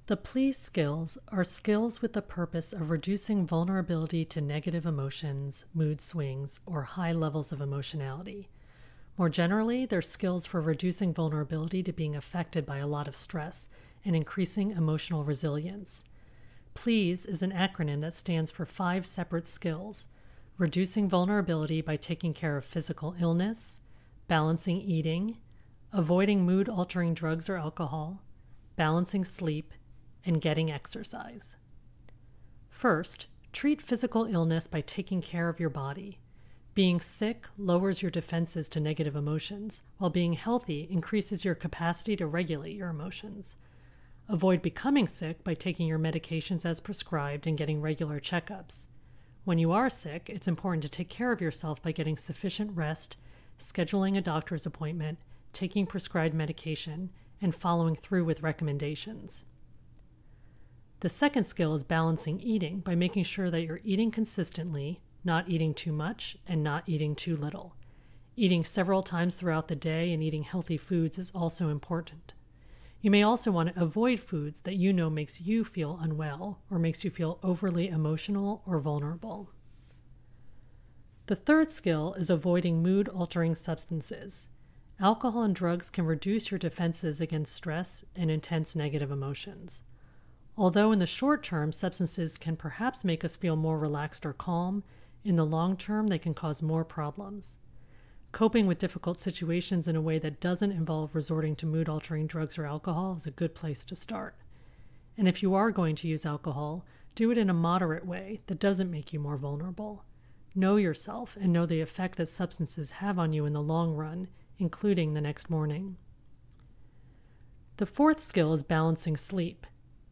The PLEASE skills are skills with the purpose of reducing vulnerability to negative emotions, mood swings, or high levels of emotionality. More generally, they're skills for reducing vulnerability to being affected by a lot of stress and increasing emotional resilience. PLEASE is an acronym that stands for 5 separate skills: reducing vulnerability by taking care of physical illness, balancing eating, avoiding mood-altering drugs or alcohol, balancing sleep, and getting exercise. First, treat physical illness by taking care of your body. Being sick lowers your defenses to negative emotions, while being healthy increases your capacity to regulate your emotions. Avoid becoming sick by taking your medications as prescribed and getting regular checkups. When you are sick, it's important to take care of yourself by getting sufficient rest, scheduling a doctor's appointment, taking prescribed medication, and following through with recommendations. The second skill is balancing eating by making sure that you're eating consistently, not eating too much, and not eating too little. Eating several times throughout the day and eating healthy foods is also important. You may also want to avoid foods that you know makes you feel unwell or makes you feel overly emotional or vulnerable. The third skill is avoiding mood-altering substances. Alcohol and drugs can reduce your defenses against stress and intense negative emotions. Although in the short term, substances can perhaps make us feel more relaxed or calm, in the long term, they can cause more problems. Coping with difficult situations in a way that doesn't involve resorting to mood-altering drugs or alcohol is a good place to start. And if you are going to use alcohol, do it in a moderate way that doesn't make you more vulnerable. Know yourself and know the effect that substances have on you in the long run, including the next morning. The fourth skill is balancing sleep.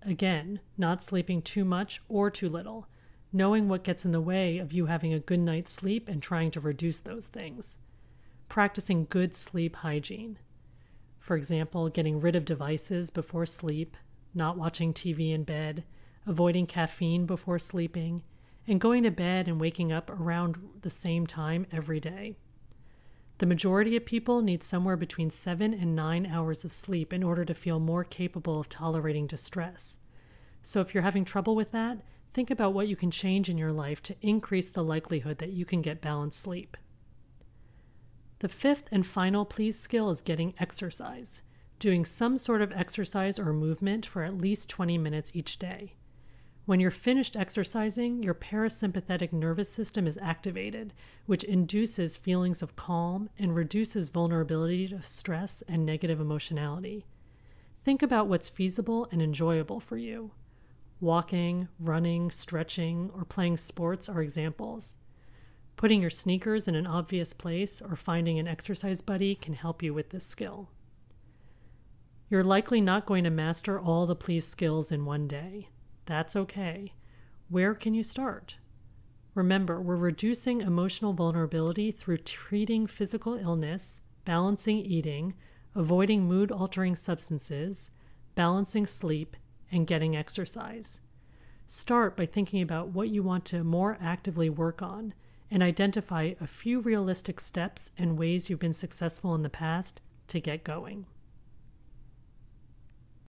Again, not sleeping too much or too little, knowing what gets in the way of you having a good night's sleep and trying to reduce those things. Practicing good sleep hygiene. For example, getting rid of devices before sleep, not watching TV in bed, avoiding caffeine before sleeping, and going to bed and waking up around the same time every day. The majority of people need somewhere between 7 and 9 hours of sleep in order to feel more capable of tolerating distress. So if you're having trouble with that, think about what you can change in your life to increase the likelihood that you can get balanced sleep. The fifth and final PLEASE skill is getting exercise, doing some sort of exercise or movement for at least 20 minutes each day. When you're finished exercising, your parasympathetic nervous system is activated, which induces feelings of calm and reduces vulnerability to stress and negative emotionality. Think about what's feasible and enjoyable for you. Walking, running, stretching, or playing sports are examples. Putting your sneakers in an obvious place or finding an exercise buddy can help you with this skill. You're likely not going to master all the PLEASE skills in one day. That's okay. Where can you start? Remember, we're reducing emotional vulnerability through treating physical illness, balancing eating, avoiding mood-altering substances, balancing sleep, and getting exercise. Start by thinking about what you want to more actively work on and identify a few realistic steps and ways you've been successful in the past to get going.